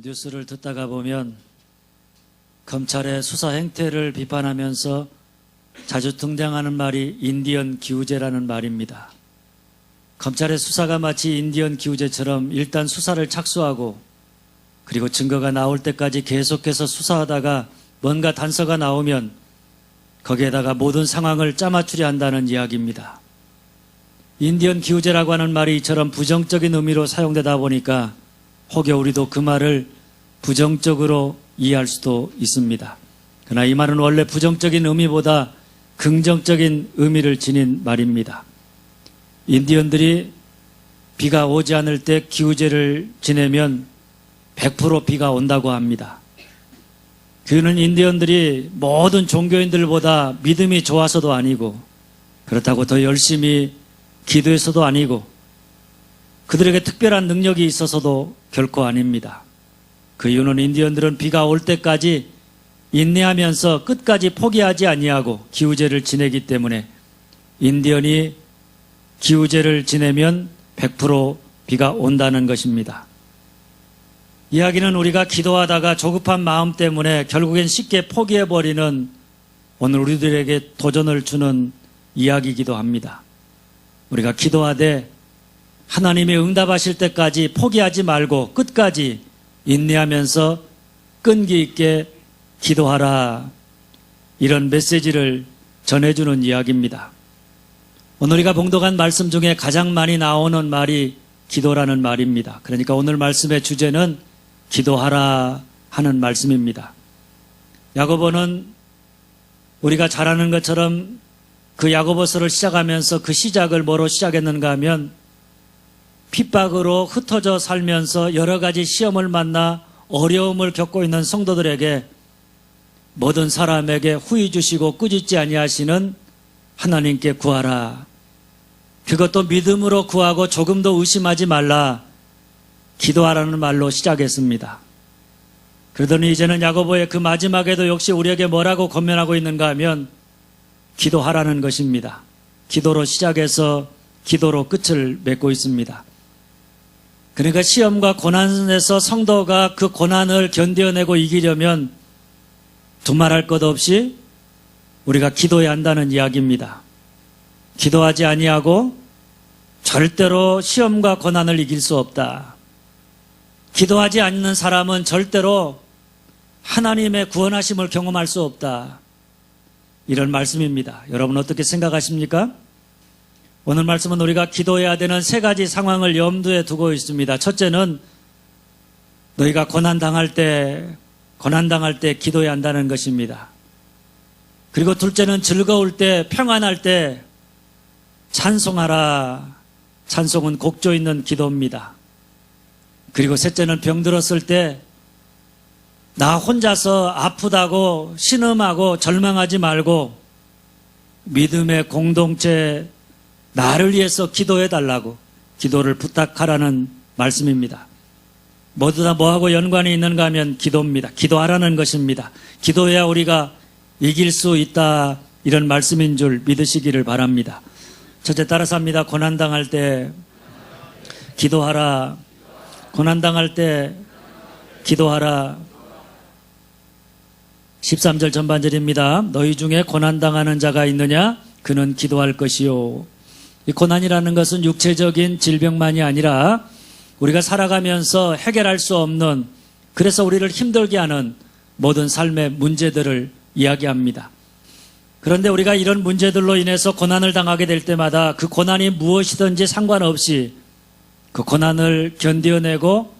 뉴스를 듣다가 보면 검찰의 수사 행태를 비판하면서 자주 등장하는 말이 인디언 기우제라는 말입니다. 검찰의 수사가 마치 인디언 기우제처럼 일단 수사를 착수하고 그리고 증거가 나올 때까지 계속해서 수사하다가 뭔가 단서가 나오면 거기에다가 모든 상황을 짜맞추려 한다는 이야기입니다. 인디언 기우제라고 하는 말이 이처럼 부정적인 의미로 사용되다 보니까 혹여 우리도 그 말을 부정적으로 이해할 수도 있습니다. 그러나 이 말은 원래 부정적인 의미보다 긍정적인 의미를 지닌 말입니다. 인디언들이 비가 오지 않을 때 기우제를 지내면 100% 비가 온다고 합니다. 그는 인디언들이 모든 종교인들보다 믿음이 좋아서도 아니고 그렇다고 더 열심히 기도해서도 아니고 그들에게 특별한 능력이 있어서도 결코 아닙니다. 그 이유는 인디언들은 비가 올 때까지 인내하면서 끝까지 포기하지 아니하고 기우제를 지내기 때문에 인디언이 기우제를 지내면 100% 비가 온다는 것입니다. 이야기는 우리가 기도하다가 조급한 마음 때문에 결국엔 쉽게 포기해버리는 오늘 우리들에게 도전을 주는 이야기이기도 합니다. 우리가 기도하되 하나님이 응답하실 때까지 포기하지 말고 끝까지 인내하면서 끈기 있게 기도하라. 이런 메시지를 전해주는 이야기입니다. 오늘 우리가 봉독한 말씀 중에 가장 많이 나오는 말이 기도라는 말입니다. 그러니까 오늘 말씀의 주제는 기도하라 하는 말씀입니다. 야고보는 우리가 잘 아는 것처럼 그 야고보서를 시작하면서 그 시작을 뭐로 시작했는가 하면 핍박으로 흩어져 살면서 여러 가지 시험을 만나 어려움을 겪고 있는 성도들에게 모든 사람에게 후히 주시고 꾸짖지 아니하시는 하나님께 구하라. 그것도 믿음으로 구하고 조금도 의심하지 말라. 기도하라는 말로 시작했습니다. 그러더니 이제는 야고보의 그 마지막에도 역시 우리에게 뭐라고 권면하고 있는가 하면 기도하라는 것입니다. 기도로 시작해서 기도로 끝을 맺고 있습니다. 그러니까 시험과 고난에서 성도가 그 고난을 견뎌내고 이기려면 두말할 것 없이 우리가 기도해야 한다는 이야기입니다. 기도하지 아니하고 절대로 시험과 고난을 이길 수 없다. 기도하지 않는 사람은 절대로 하나님의 구원하심을 경험할 수 없다. 이런 말씀입니다. 여러분 어떻게 생각하십니까? 오늘 말씀은 우리가 기도해야 되는 세 가지 상황을 염두에 두고 있습니다. 첫째는 너희가 고난당할 때 기도해야 한다는 것입니다. 그리고 둘째는 즐거울 때, 평안할 때 찬송하라. 찬송은 곡조 있는 기도입니다. 그리고 셋째는 병들었을 때 나 혼자서 아프다고 신음하고 절망하지 말고 믿음의 공동체 나를 위해서 기도해 달라고 기도를 부탁하라는 말씀입니다. 모두 다 뭐하고 연관이 있는가 하면 기도입니다. 기도하라는 것입니다. 기도해야 우리가 이길 수 있다. 이런 말씀인 줄 믿으시기를 바랍니다. 첫째 따라서 합니다. 고난당할 때 기도하라. 고난당할 때 기도하라. 13절 전반절입니다. 너희 중에 고난당하는 자가 있느냐? 그는 기도할 것이요. 이 고난이라는 것은 육체적인 질병만이 아니라 우리가 살아가면서 해결할 수 없는, 그래서 우리를 힘들게 하는 모든 삶의 문제들을 이야기합니다. 그런데 우리가 이런 문제들로 인해서 고난을 당하게 될 때마다 그 고난이 무엇이든지 상관없이 그 고난을 견뎌내고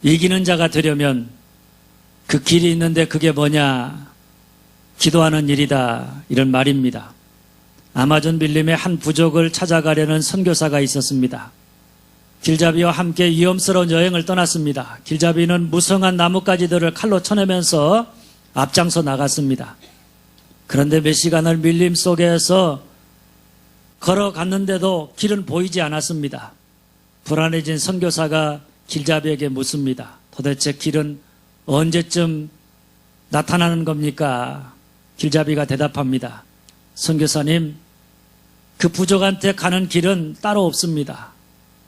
이기는 자가 되려면 그 길이 있는데 그게 뭐냐? 기도하는 일이다. 이런 말입니다. 아마존 밀림의 한 부족을 찾아가려는 선교사가 있었습니다. 길잡이와 함께 위험스러운 여행을 떠났습니다. 길잡이는 무성한 나뭇가지들을 칼로 쳐내면서 앞장서 나갔습니다. 그런데 몇 시간을 밀림 속에서 걸어갔는데도 길은 보이지 않았습니다. 불안해진 선교사가 길잡이에게 묻습니다. 도대체 길은 언제쯤 나타나는 겁니까? 길잡이가 대답합니다. 선교사님, 그 부족한테 가는 길은 따로 없습니다.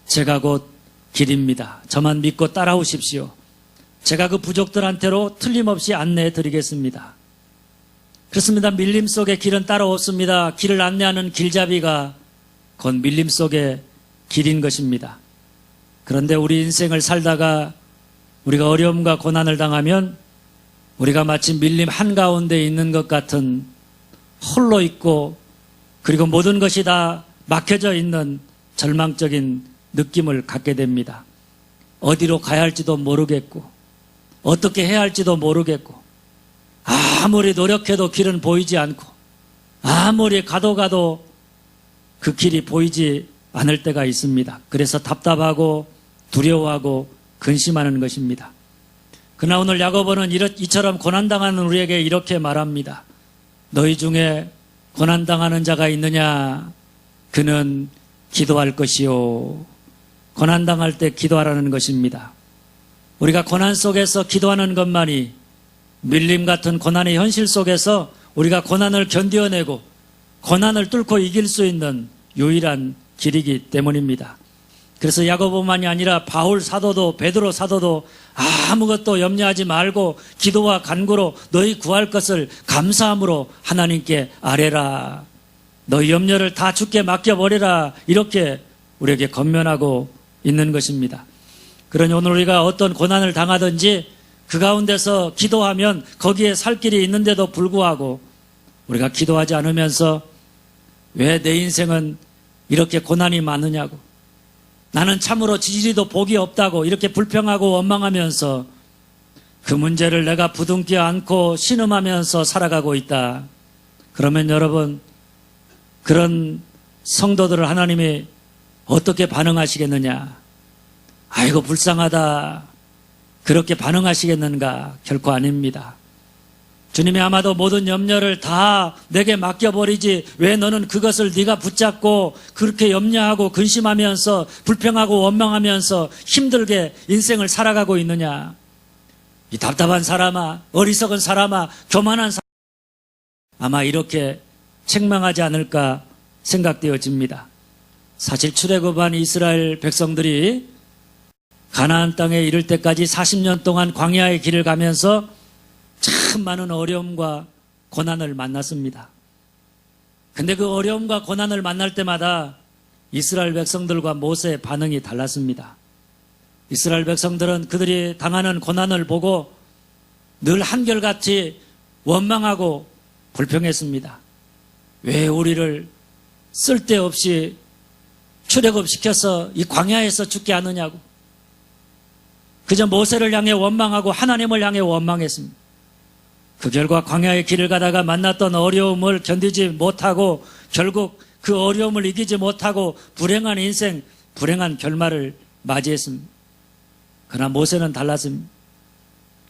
제가 곧 길입니다. 저만 믿고 따라오십시오. 제가 그 부족들한테로 틀림없이 안내해 드리겠습니다. 그렇습니다. 밀림 속에 길은 따로 없습니다. 길을 안내하는 길잡이가 곧 밀림 속의 길인 것입니다. 그런데 우리 인생을 살다가 우리가 어려움과 고난을 당하면 우리가 마치 밀림 한가운데 있는 것 같은 홀로 있고 그리고 모든 것이 다 막혀져 있는 절망적인 느낌을 갖게 됩니다. 어디로 가야 할지도 모르겠고 어떻게 해야 할지도 모르겠고 아무리 노력해도 길은 보이지 않고 아무리 가도 그 길이 보이지 않을 때가 있습니다. 그래서 답답하고 두려워하고 근심하는 것입니다. 그러나 오늘 야고보는 이처럼 고난당하는 우리에게 이렇게 말합니다. 너희 중에 고난당하는 자가 있느냐? 그는 기도할 것이요. 고난당할 때 기도하라는 것입니다. 우리가 고난 속에서 기도하는 것만이 밀림 같은 고난의 현실 속에서 우리가 고난을 견뎌내고 고난을 뚫고 이길 수 있는 유일한 길이기 때문입니다. 그래서 야고보만이 아니라 바울 사도도 베드로 사도도 아무것도 염려하지 말고 기도와 간구로 너희 구할 것을 감사함으로 하나님께 아뢰라. 너희 염려를 다 주께 맡겨버리라. 이렇게 우리에게 권면하고 있는 것입니다. 그러니 오늘 우리가 어떤 고난을 당하든지 그 가운데서 기도하면 거기에 살 길이 있는데도 불구하고 우리가 기도하지 않으면서 왜 내 인생은 이렇게 고난이 많으냐고 나는 참으로 지지리도 복이 없다고 이렇게 불평하고 원망하면서 그 문제를 내가 부둥켜 안고 신음하면서 살아가고 있다. 그러면 여러분 그런 성도들을 하나님이 어떻게 반응하시겠느냐? 아이고 불쌍하다. 그렇게 반응하시겠는가? 결코 아닙니다. 주님이 아마도 모든 염려를 다 내게 맡겨버리지 왜 너는 그것을 네가 붙잡고 그렇게 염려하고 근심하면서 불평하고 원망하면서 힘들게 인생을 살아가고 있느냐? 이 답답한 사람아, 어리석은 사람아, 교만한 사람아 아마 이렇게 책망하지 않을까 생각되어집니다. 사실 출애굽한 이스라엘 백성들이 가나안 땅에 이를 때까지 40년 동안 광야의 길을 가면서 참 많은 어려움과 고난을 만났습니다. 근데 그 어려움과 고난을 만날 때마다 이스라엘 백성들과 모세의 반응이 달랐습니다. 이스라엘 백성들은 그들이 당하는 고난을 보고 늘 한결같이 원망하고 불평했습니다. 왜 우리를 쓸데없이 출애굽시켜서 이 광야에서 죽게 하느냐고. 그저 모세를 향해 원망하고 하나님을 향해 원망했습니다. 그 결과 광야의 길을 가다가 만났던 어려움을 견디지 못하고 결국 그 어려움을 이기지 못하고 불행한 인생, 불행한 결말을 맞이했습니다. 그러나 모세는 달랐습니다.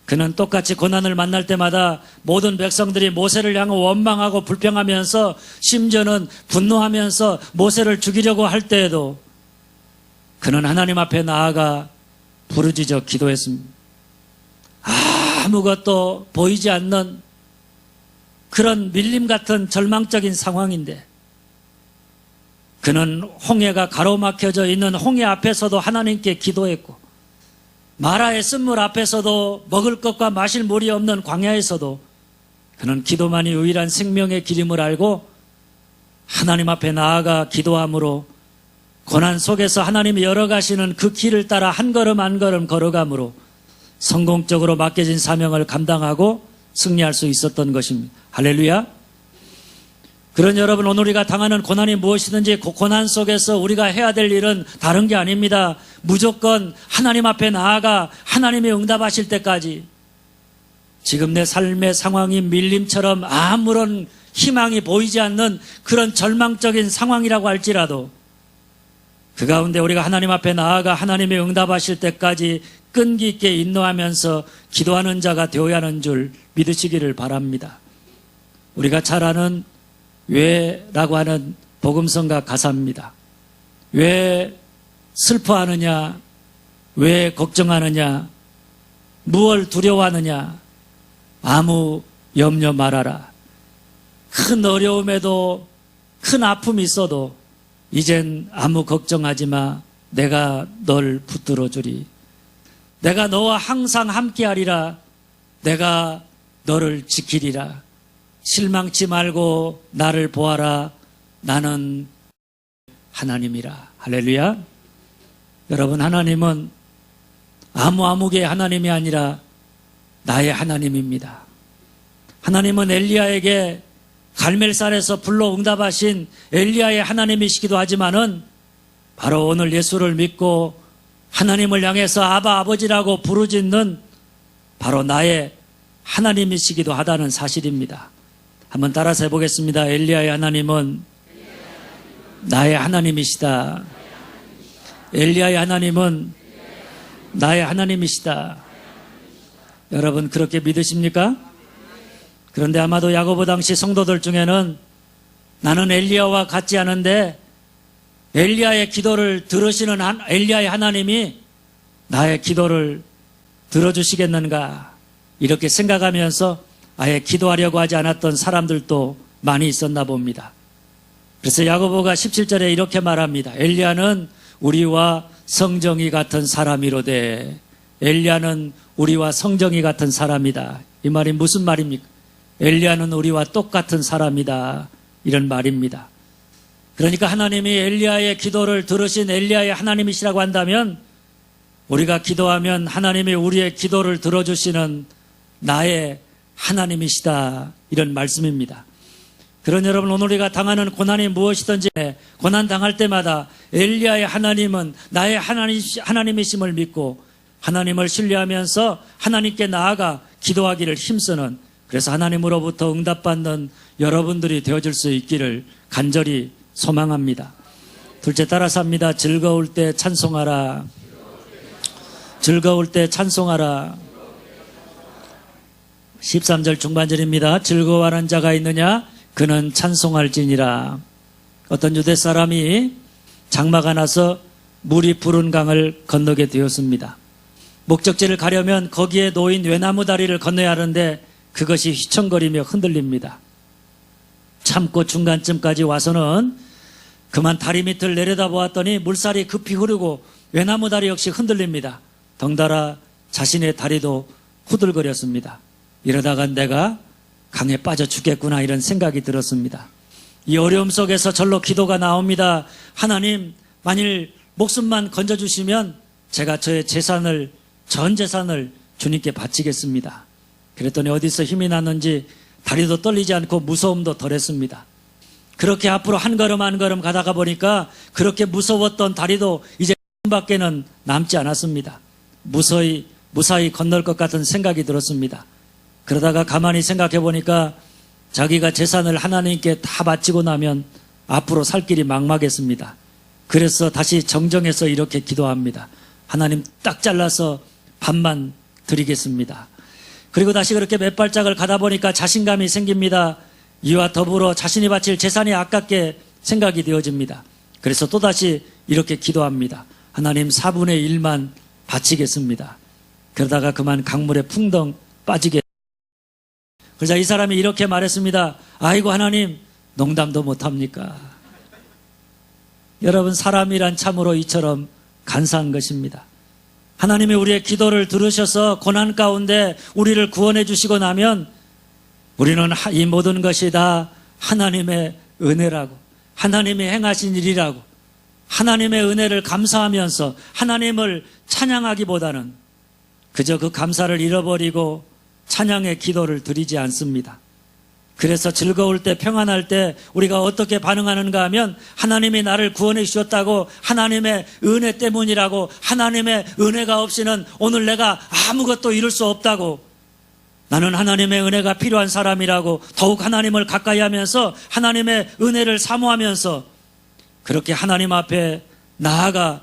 그는 똑같이 고난을 만날 때마다 모든 백성들이 모세를 향해 원망하고 불평하면서 심지어는 분노하면서 모세를 죽이려고 할 때에도 그는 하나님 앞에 나아가 부르짖어 기도했습니다. 아무것도 보이지 않는 그런 밀림 같은 절망적인 상황인데 그는 홍해가 가로막혀져 있는 홍해 앞에서도 하나님께 기도했고 마라의 쓴물 앞에서도 먹을 것과 마실 물이 없는 광야에서도 그는 기도만이 유일한 생명의 길임을 알고 하나님 앞에 나아가 기도함으로 고난 속에서 하나님이 열어가시는 그 길을 따라 한 걸음 한 걸음 걸어감으로 성공적으로 맡겨진 사명을 감당하고 승리할 수 있었던 것입니다. 할렐루야. 그런 여러분, 오늘 우리가 당하는 고난이 무엇이든지 그 고난 속에서 우리가 해야 될 일은 다른 게 아닙니다. 무조건 하나님 앞에 나아가 하나님이 응답하실 때까지 지금 내 삶의 상황이 밀림처럼 아무런 희망이 보이지 않는 그런 절망적인 상황이라고 할지라도 그 가운데 우리가 하나님 앞에 나아가 하나님이 응답하실 때까지 끈기 있게 인노하면서 기도하는 자가 되어야 하는 줄 믿으시기를 바랍니다. 우리가 잘 아는 왜라고 하는 복음성가 가사입니다. 왜 슬퍼하느냐? 왜 걱정하느냐? 무엇을 두려워하느냐? 아무 염려 말아라. 큰 어려움에도 큰 아픔이 있어도 이젠 아무 걱정하지 마. 내가 널 붙들어 주리. 내가 너와 항상 함께하리라. 내가 너를 지키리라. 실망치 말고 나를 보아라. 나는 하나님이라. 할렐루야. 여러분, 하나님은 아무개의 하나님이 아니라 나의 하나님입니다. 하나님은 엘리야에게 갈멜산에서 불러 응답하신 엘리야의 하나님이시기도 하지만은 바로 오늘 예수를 믿고 하나님을 향해서 아바 아버지라고 부르짖는 바로 나의 하나님이시기도 하다는 사실입니다. 한번 따라서 해보겠습니다. 엘리야의 하나님은 나의 하나님이시다. 엘리야의 하나님은 나의 하나님이시다. 여러분, 그렇게 믿으십니까? 그런데 아마도 야고보 당시 성도들 중에는 나는 엘리야와 같지 않은데 엘리야의 기도를 들으시는 엘리야의 하나님이 나의 기도를 들어주시겠는가, 이렇게 생각하면서 아예 기도하려고 하지 않았던 사람들도 많이 있었나 봅니다. 그래서 야고보가 17절에 이렇게 말합니다. 엘리야는 우리와 성정이 같은 사람이로되. 엘리야는 우리와 성정이 같은 사람이다. 이 말이 무슨 말입니까? 엘리야는 우리와 똑같은 사람이다, 이런 말입니다. 그러니까 하나님이 엘리야의 기도를 들으신 엘리야의 하나님이시라고 한다면 우리가 기도하면 하나님이 우리의 기도를 들어주시는 나의 하나님이시다, 이런 말씀입니다. 그런 여러분, 오늘 우리가 당하는 고난이 무엇이든지 고난 당할 때마다 엘리야의 하나님은 나의 하나님이심을 믿고 하나님을 신뢰하면서 하나님께 나아가 기도하기를 힘쓰는, 그래서 하나님으로부터 응답받는 여러분들이 되어줄 수 있기를 간절히 소망합니다. 둘째, 따라서 합니다. 즐거울 때 찬송하라. 즐거울 때 찬송하라. 13절 중반절입니다. 즐거워하는 자가 있느냐? 그는 찬송할지니라. 어떤 유대 사람이 장마가 나서 물이 부른 강을 건너게 되었습니다. 목적지를 가려면 거기에 놓인 외나무 다리를 건너야 하는데 그것이 휘청거리며 흔들립니다. 참고 중간쯤까지 와서는 그만 다리 밑을 내려다보았더니 물살이 급히 흐르고 외나무 다리 역시 흔들립니다. 덩달아 자신의 다리도 후들거렸습니다. 이러다가 내가 강에 빠져 죽겠구나, 이런 생각이 들었습니다. 이 어려움 속에서 절로 기도가 나옵니다. 하나님, 만일 목숨만 건져주시면 제가 저의 재산을, 전 재산을 주님께 바치겠습니다. 그랬더니 어디서 힘이 났는지 다리도 떨리지 않고 무서움도 덜했습니다. 그렇게 앞으로 한 걸음 한 걸음 가다가 보니까 그렇게 무서웠던 다리도 이제 밖에는 남지 않았습니다. 무사히 건널 것 같은 생각이 들었습니다. 그러다가 가만히 생각해 보니까 자기가 재산을 하나님께 다 바치고 나면 앞으로 살 길이 막막했습니다. 그래서 다시 정정해서 이렇게 기도합니다. 하나님, 딱 잘라서 반만 드리겠습니다. 그리고 다시 그렇게 몇 발짝을 가다 보니까 자신감이 생깁니다. 이와 더불어 자신이 바칠 재산이 아깝게 생각이 되어집니다. 그래서 또다시 이렇게 기도합니다. 하나님, 4분의 1만 바치겠습니다. 그러다가 그만 강물에 풍덩 빠지게. 그러자 이 사람이 이렇게 말했습니다. 아이고 하나님, 농담도 못합니까? 여러분, 사람이란 참으로 이처럼 간사한 것입니다. 하나님이 우리의 기도를 들으셔서 고난 가운데 우리를 구원해 주시고 나면 우리는 이 모든 것이 다 하나님의 은혜라고, 하나님이 행하신 일이라고, 하나님의 은혜를 감사하면서 하나님을 찬양하기보다는 그저 그 감사를 잃어버리고 찬양의 기도를 드리지 않습니다. 그래서 즐거울 때, 평안할 때 우리가 어떻게 반응하는가 하면 하나님이 나를 구원해 주셨다고, 하나님의 은혜 때문이라고, 하나님의 은혜가 없이는 오늘 내가 아무것도 이룰 수 없다고, 나는 하나님의 은혜가 필요한 사람이라고 더욱 하나님을 가까이 하면서 하나님의 은혜를 사모하면서 그렇게 하나님 앞에 나아가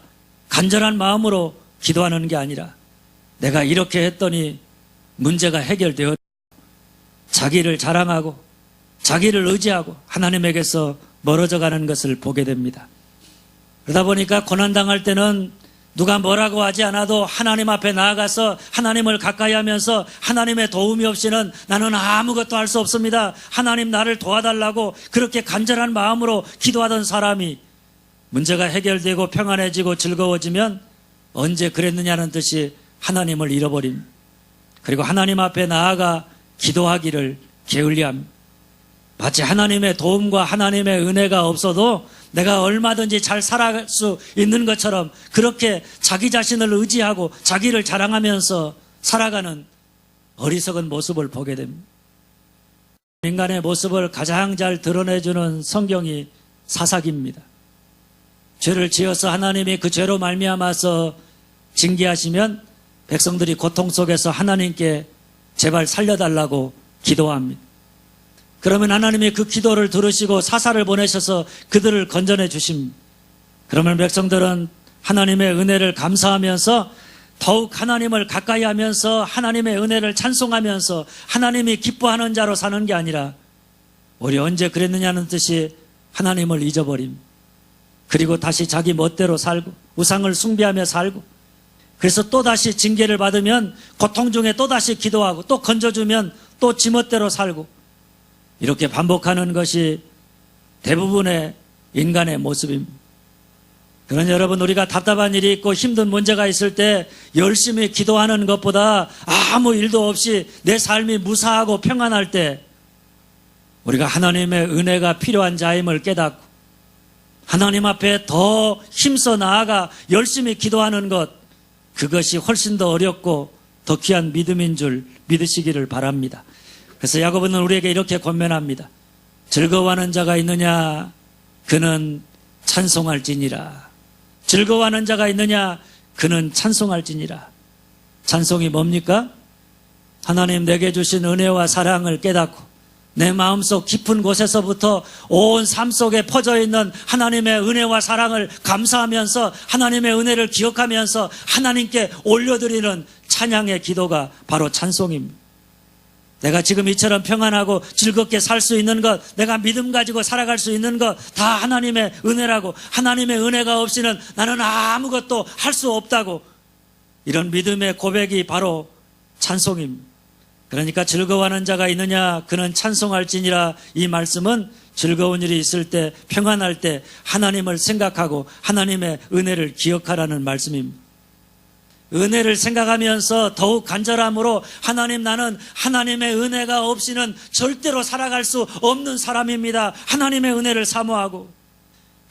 간절한 마음으로 기도하는 게 아니라 내가 이렇게 했더니 문제가 해결되어 자기를 자랑하고 자기를 의지하고 하나님에게서 멀어져 가는 것을 보게 됩니다. 그러다 보니까 고난당할 때는 누가 뭐라고 하지 않아도 하나님 앞에 나아가서 하나님을 가까이 하면서 하나님의 도움이 없이는 나는 아무것도 할 수 없습니다. 하나님, 나를 도와달라고 그렇게 간절한 마음으로 기도하던 사람이 문제가 해결되고 평안해지고 즐거워지면 언제 그랬느냐는 듯이 하나님을 잃어버림. 그리고 하나님 앞에 나아가 기도하기를 게을리함. 마치 하나님의 도움과 하나님의 은혜가 없어도 내가 얼마든지 잘 살아갈 수 있는 것처럼 그렇게 자기 자신을 의지하고 자기를 자랑하면서 살아가는 어리석은 모습을 보게 됩니다. 인간의 모습을 가장 잘 드러내주는 성경이 사사기입니다. 죄를 지어서 하나님이 그 죄로 말미암아서 징계하시면 백성들이 고통 속에서 하나님께 제발 살려달라고 기도합니다. 그러면 하나님이 그 기도를 들으시고 사사를 보내셔서 그들을 건져내 주십니다. 그러면 백성들은 하나님의 은혜를 감사하면서 더욱 하나님을 가까이 하면서 하나님의 은혜를 찬송하면서 하나님이 기뻐하는 자로 사는 게 아니라 우리 언제 그랬느냐는 뜻이 하나님을 잊어버림. 그리고 다시 자기 멋대로 살고 우상을 숭배하며 살고 그래서 또다시 징계를 받으면 고통 중에 또다시 기도하고 또 건져주면 또 지멋대로 살고 이렇게 반복하는 것이 대부분의 인간의 모습입니다. 그러나 여러분, 우리가 답답한 일이 있고 힘든 문제가 있을 때 열심히 기도하는 것보다 아무 일도 없이 내 삶이 무사하고 평안할 때 우리가 하나님의 은혜가 필요한 자임을 깨닫고 하나님 앞에 더 힘써 나아가 열심히 기도하는 것, 그것이 훨씬 더 어렵고 더 귀한 믿음인 줄 믿으시기를 바랍니다. 그래서 야고보는 우리에게 이렇게 권면합니다. 즐거워하는 자가 있느냐? 그는 찬송할지니라. 즐거워하는 자가 있느냐? 그는 찬송할지니라. 찬송이 뭡니까? 하나님 내게 주신 은혜와 사랑을 깨닫고 내 마음속 깊은 곳에서부터 온 삶 속에 퍼져 있는 하나님의 은혜와 사랑을 감사하면서 하나님의 은혜를 기억하면서 하나님께 올려드리는 찬양의 기도가 바로 찬송입니다. 내가 지금 이처럼 평안하고 즐겁게 살 수 있는 것, 내가 믿음 가지고 살아갈 수 있는 것 다 하나님의 은혜라고, 하나님의 은혜가 없이는 나는 아무것도 할 수 없다고, 이런 믿음의 고백이 바로 찬송입니다. 그러니까 즐거워하는 자가 있느냐? 그는 찬송할지니라. 이 말씀은 즐거운 일이 있을 때, 평안할 때 하나님을 생각하고 하나님의 은혜를 기억하라는 말씀입니다. 은혜를 생각하면서 더욱 간절함으로 하나님, 나는 하나님의 은혜가 없이는 절대로 살아갈 수 없는 사람입니다. 하나님의 은혜를 사모하고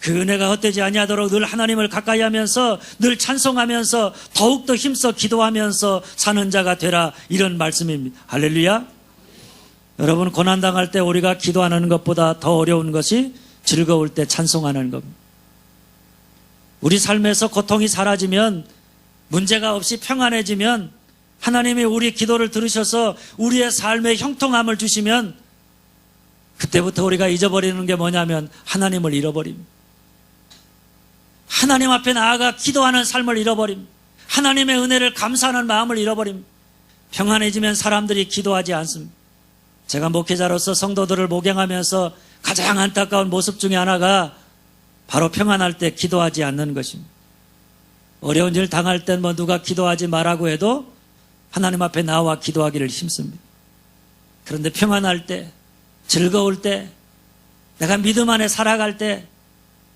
그 은혜가 헛되지 아니하도록 늘 하나님을 가까이 하면서 늘 찬송하면서 더욱더 힘써 기도하면서 사는 자가 되라, 이런 말씀입니다. 할렐루야. 여러분, 고난당할 때 우리가 기도하는 것보다 더 어려운 것이 즐거울 때 찬송하는 겁니다. 우리 삶에서 고통이 사라지면, 문제가 없이 평안해지면, 하나님이 우리 기도를 들으셔서 우리의 삶에 형통함을 주시면 그때부터 우리가 잊어버리는 게 뭐냐면 하나님을 잃어버립니다. 하나님 앞에 나아가 기도하는 삶을 잃어버립니다. 하나님의 은혜를 감사하는 마음을 잃어버립니다. 평안해지면 사람들이 기도하지 않습니다. 제가 목회자로서 성도들을 목양하면서 가장 안타까운 모습 중에 하나가 바로 평안할 때 기도하지 않는 것입니다. 어려운 일 당할 땐 뭐 누가 기도하지 말라고 해도 하나님 앞에 나와 기도하기를 힘씁니다. 그런데 평안할 때, 즐거울 때, 내가 믿음 안에 살아갈 때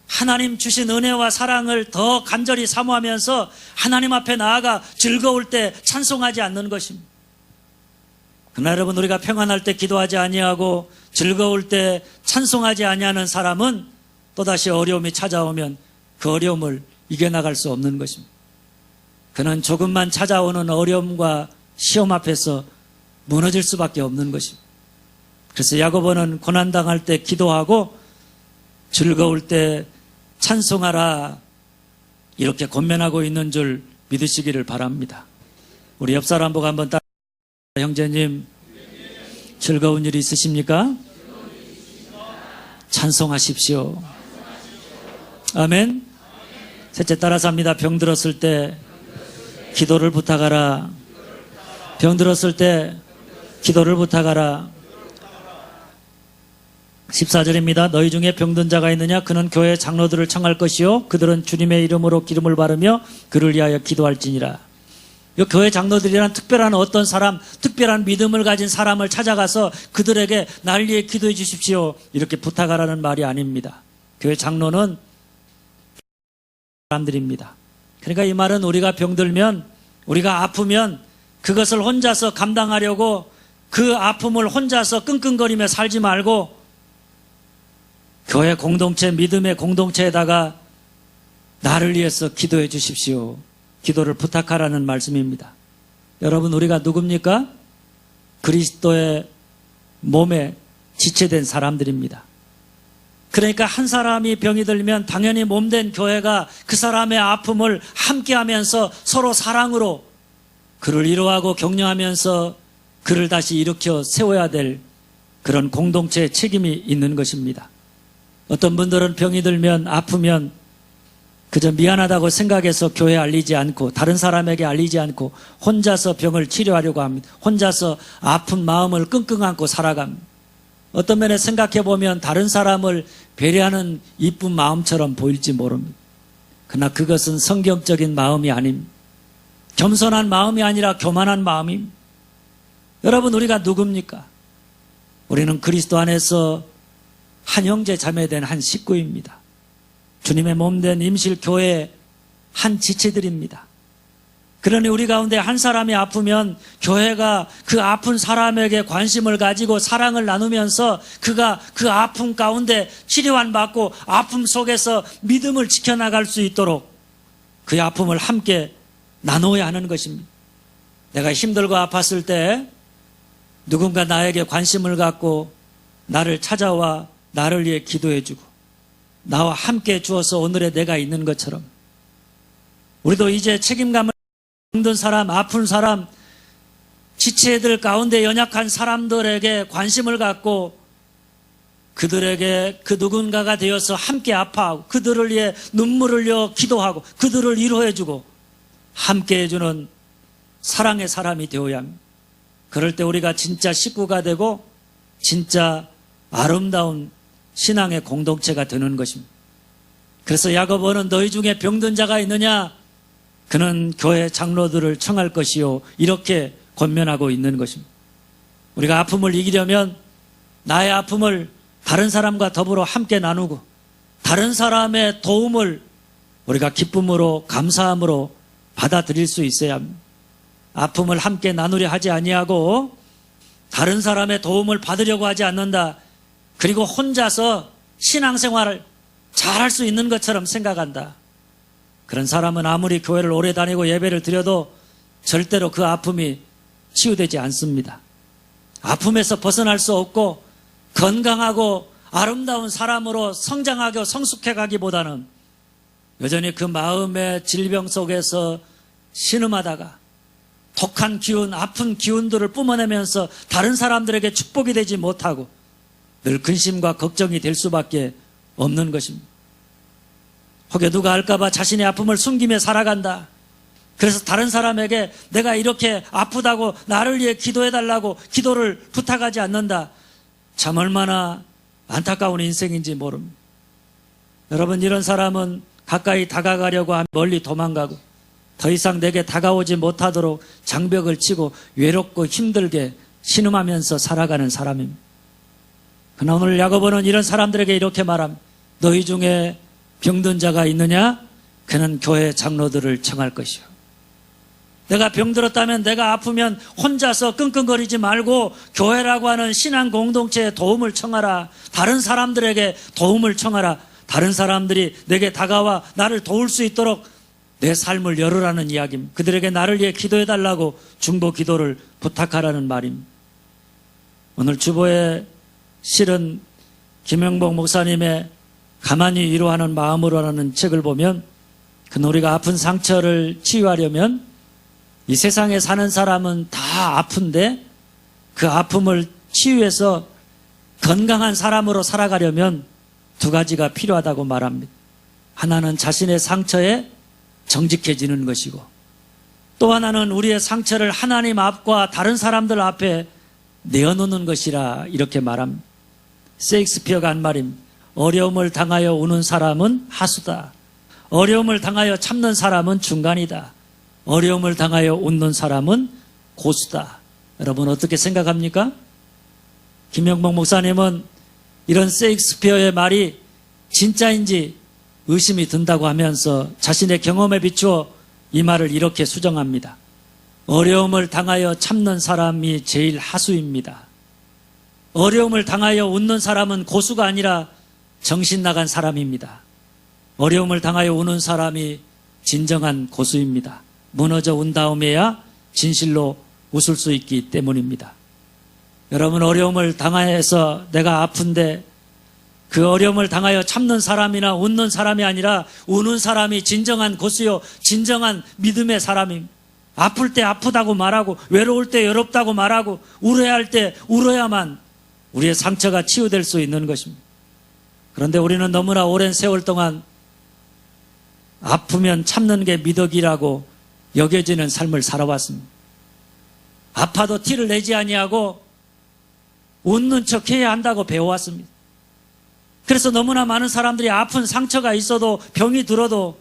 하나님 주신 은혜와 사랑을 더 간절히 사모하면서 하나님 앞에 나아가 즐거울 때 찬송하지 않는 것입니다. 그러나 여러분, 우리가 평안할 때 기도하지 아니하고 즐거울 때 찬송하지 아니하는 사람은 또다시 어려움이 찾아오면 그 어려움을 이겨나갈 수 없는 것입니다. 그는 조금만 찾아오는 어려움과 시험 앞에서 무너질 수밖에 없는 것입니다. 그래서 야고보는 고난당할 때 기도하고 즐거울 때 찬송하라, 이렇게 권면하고 있는 줄 믿으시기를 바랍니다. 우리 옆 사람 보고 한번 형제님, 즐거운 일 있으십니까? 찬송하십시오. 아멘. 셋째, 따라서 합니다. 병들었을 때 기도를 부탁하라. 병들었을 때 기도를 부탁하라. 14절입니다. 너희 중에 병든 자가 있느냐? 그는 교회 장로들을 청할 것이요 그들은 주님의 이름으로 기름을 바르며 그를 위하여 기도할지니라. 이 교회 장로들이란 특별한 어떤 사람, 특별한 믿음을 가진 사람을 찾아가서 그들에게 날 위해 기도해 주십시오, 이렇게 부탁하라는 말이 아닙니다. 교회 장로는 사람들입니다. 그러니까 이 말은 우리가 병들면 우리가 아프면 그것을 혼자서 감당하려고 그 아픔을 혼자서 끙끙거리며 살지 말고 교회 공동체, 믿음의 공동체에다가 나를 위해서 기도해 주십시오. 기도를 부탁하라는 말씀입니다. 여러분, 우리가 누굽니까? 그리스도의 몸에 지체된 사람들입니다. 그러니까 한 사람이 병이 들면 당연히 몸된 교회가 그 사람의 아픔을 함께하면서 서로 사랑으로 그를 위로하고 격려하면서 그를 다시 일으켜 세워야 될 그런 공동체의 책임이 있는 것입니다. 어떤 분들은 병이 들면 아프면 그저 미안하다고 생각해서 교회에 알리지 않고 다른 사람에게 알리지 않고 혼자서 병을 치료하려고 합니다. 혼자서 아픈 마음을 끙끙 안고 살아갑니다. 어떤 면에 생각해 보면 다른 사람을 배려하는 이쁜 마음처럼 보일지 모릅니다. 그러나 그것은 성경적인 마음이 아닙니다. 겸손한 마음이 아니라 교만한 마음입니다. 여러분, 우리가 누굽니까? 우리는 그리스도 안에서 한 형제 자매된 한 식구입니다. 주님의 몸된 임실교회의 한 지체들입니다. 그러니 우리 가운데 한 사람이 아프면 교회가 그 아픈 사람에게 관심을 가지고 사랑을 나누면서 그가 그 아픔 가운데 치료만 받고 아픔 속에서 믿음을 지켜나갈 수 있도록 그의 아픔을 함께 나누어야 하는 것입니다. 내가 힘들고 아팠을 때 누군가 나에게 관심을 갖고 나를 찾아와 나를 위해 기도해주고 나와 함께 주어서 오늘의 내가 있는 것처럼 우리도 이제 책임감을 힘든 사람, 아픈 사람, 지체들 가운데 연약한 사람들에게 관심을 갖고 그들에게 그 누군가가 되어서 함께 아파하고 그들을 위해 눈물을 흘려 기도하고 그들을 위로해주고 함께 해주는 사랑의 사람이 되어야 합니다. 그럴 때 우리가 진짜 식구가 되고 진짜 아름다운 신앙의 공동체가 되는 것입니다. 그래서 야고보는 너희 중에 병든 자가 있느냐? 그는 교회 장로들을 청할 것이요. 이렇게 권면하고 있는 것입니다. 우리가 아픔을 이기려면 나의 아픔을 다른 사람과 더불어 함께 나누고 다른 사람의 도움을 우리가 기쁨으로 감사함으로 받아들일 수 있어야 합니다. 아픔을 함께 나누려 하지 아니하고 다른 사람의 도움을 받으려고 하지 않는다. 그리고 혼자서 신앙생활을 잘할 수 있는 것처럼 생각한다. 그런 사람은 아무리 교회를 오래 다니고 예배를 드려도 절대로 그 아픔이 치유되지 않습니다. 아픔에서 벗어날 수 없고 건강하고 아름다운 사람으로 성장하고 성숙해 가기보다는 여전히 그 마음의 질병 속에서 신음하다가 독한 기운, 아픈 기운들을 뿜어내면서 다른 사람들에게 축복이 되지 못하고 늘 근심과 걱정이 될 수밖에 없는 것입니다. 혹여 누가 알까봐 자신의 아픔을 숨기며 살아간다. 그래서 다른 사람에게 내가 이렇게 아프다고 나를 위해 기도해달라고 기도를 부탁하지 않는다. 참 얼마나 안타까운 인생인지 모릅니다. 여러분, 이런 사람은 가까이 다가가려고 하면 멀리 도망가고 더 이상 내게 다가오지 못하도록 장벽을 치고 외롭고 힘들게 신음하면서 살아가는 사람입니다. 그러나 오늘 야고보는 이런 사람들에게 이렇게 말합니다. 너희 중에 병든 자가 있느냐? 그는 교회 장로들을 청할 것이요. 내가 병들었다면 내가 아프면 혼자서 끙끙거리지 말고 교회라고 하는 신앙 공동체에 도움을 청하라. 다른 사람들에게 도움을 청하라. 다른 사람들이 내게 다가와 나를 도울 수 있도록 내 삶을 열으라는 이야기입니다. 그들에게 나를 위해 기도해달라고 중보 기도를 부탁하라는 말입니다. 오늘 주보에 실은 김영복 목사님의 가만히 위로하는 마음으로라는 책을 보면 그 우리가 아픈 상처를 치유하려면 이 세상에 사는 사람은 다 아픈데 그 아픔을 치유해서 건강한 사람으로 살아가려면 두 가지가 필요하다고 말합니다. 하나는 자신의 상처에 정직해지는 것이고 또 하나는 우리의 상처를 하나님 앞과 다른 사람들 앞에 내어놓는 것이라 이렇게 말합니다. 셰익스피어가 한 말입니다. 어려움을 당하여 우는 사람은 하수다. 어려움을 당하여 참는 사람은 중간이다. 어려움을 당하여 웃는 사람은 고수다. 여러분 어떻게 생각합니까? 김영복 목사님은 이런 셰익스피어의 말이 진짜인지 의심이 든다고 하면서 자신의 경험에 비추어 이 말을 이렇게 수정합니다. 어려움을 당하여 참는 사람이 제일 하수입니다. 어려움을 당하여 웃는 사람은 고수가 아니라 정신 나간 사람입니다. 어려움을 당하여 우는 사람이 진정한 고수입니다. 무너져 운 다음에야 진실로 웃을 수 있기 때문입니다. 여러분, 어려움을 당해서 내가 아픈데 그 어려움을 당하여 참는 사람이나 웃는 사람이 아니라 우는 사람이 진정한 고수요, 진정한 믿음의 사람입니다. 아플 때 아프다고 말하고, 외로울 때 외롭다고 말하고, 울어야 할 때 울어야만 우리의 상처가 치유될 수 있는 것입니다. 그런데 우리는 너무나 오랜 세월 동안 아프면 참는 게 미덕이라고 여겨지는 삶을 살아왔습니다. 아파도 티를 내지 아니하고 웃는 척 해야 한다고 배워왔습니다. 그래서 너무나 많은 사람들이 아픈 상처가 있어도, 병이 들어도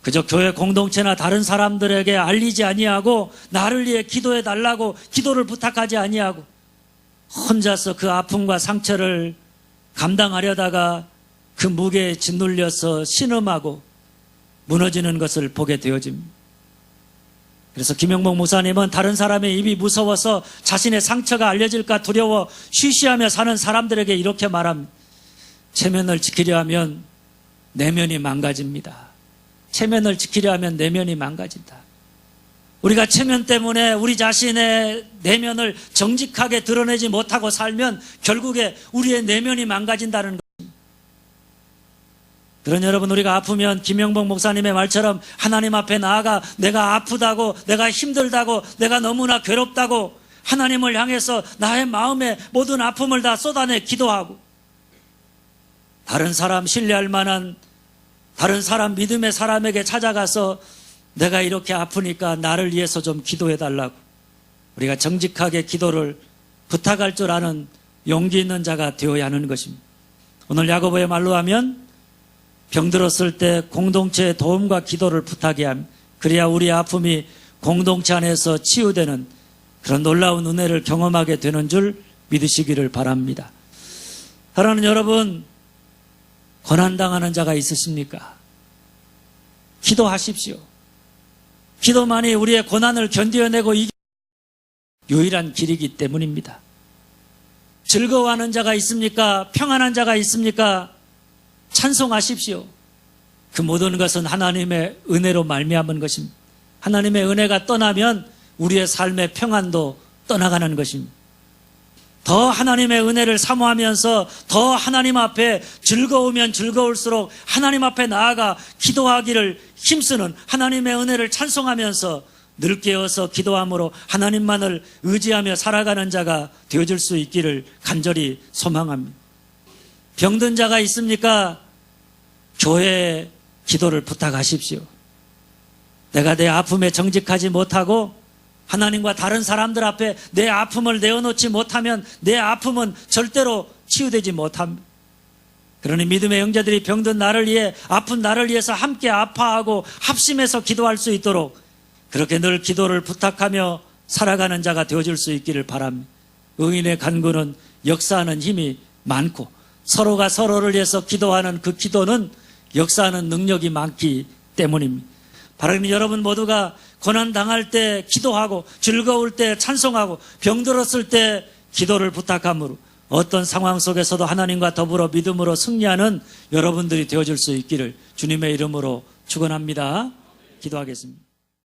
그저 교회 공동체나 다른 사람들에게 알리지 아니하고, 나를 위해 기도해 달라고 기도를 부탁하지 아니하고, 혼자서 그 아픔과 상처를 감당하려다가 그 무게에 짓눌려서 신음하고 무너지는 것을 보게 되어집니다. 그래서 김영복 목사님은 다른 사람의 입이 무서워서 자신의 상처가 알려질까 두려워 쉬쉬하며 사는 사람들에게 이렇게 말합니다. 체면을 지키려 하면 내면이 망가집니다. 체면을 지키려 하면 내면이 망가진다. 우리가 체면 때문에 우리 자신의 내면을 정직하게 드러내지 못하고 살면 결국에 우리의 내면이 망가진다는 것입니다. 그런 여러분, 우리가 아프면 김영복 목사님의 말처럼 하나님 앞에 나아가 내가 아프다고, 내가 힘들다고, 내가 너무나 괴롭다고 하나님을 향해서 나의 마음의 모든 아픔을 다 쏟아내 기도하고, 다른 사람 신뢰할 만한 다른 사람 믿음의 사람에게 찾아가서 내가 이렇게 아프니까 나를 위해서 좀 기도해 달라고, 우리가 정직하게 기도를 부탁할 줄 아는 용기 있는 자가 되어야 하는 것입니다. 오늘 야고보의 말로 하면 병들었을 때 공동체의 도움과 기도를 부탁해야 합니다. 그래야 우리의 아픔이 공동체 안에서 치유되는 그런 놀라운 은혜를 경험하게 되는 줄 믿으시기를 바랍니다. 사랑하는 여러분, 고난당하는 자가 있으십니까? 기도하십시오. 기도만이 우리의 고난을 견뎌내고 이기는 유일한 길이기 때문입니다. 즐거워하는 자가 있습니까? 평안한 자가 있습니까? 찬송하십시오. 그 모든 것은 하나님의 은혜로 말미암은 것입니다. 하나님의 은혜가 떠나면 우리의 삶의 평안도 떠나가는 것입니다. 더 하나님의 은혜를 사모하면서 더 하나님 앞에 즐거우면 즐거울수록 하나님 앞에 나아가 기도하기를 힘쓰는, 하나님의 은혜를 찬송하면서 늘 깨어서 기도함으로 하나님만을 의지하며 살아가는 자가 되어줄 수 있기를 간절히 소망합니다. 병든 자가 있습니까? 교회에 기도를 부탁하십시오. 내가 내 아픔에 정직하지 못하고 하나님과 다른 사람들 앞에 내 아픔을 내어놓지 못하면 내 아픔은 절대로 치유되지 못합니다. 그러니 믿음의 형제들이 병든 나를 위해, 아픈 나를 위해서 함께 아파하고 합심해서 기도할 수 있도록 그렇게 늘 기도를 부탁하며 살아가는 자가 되어줄 수 있기를 바랍니다. 의인의 간구는 역사하는 힘이 많고, 서로가 서로를 위해서 기도하는 그 기도는 역사하는 능력이 많기 때문입니다. 바라는 여러분 모두가 고난당할 때 기도하고, 즐거울 때 찬송하고, 병들었을 때 기도를 부탁함으로 어떤 상황 속에서도 하나님과 더불어 믿음으로 승리하는 여러분들이 되어줄 수 있기를 주님의 이름으로 축원합니다. 기도하겠습니다.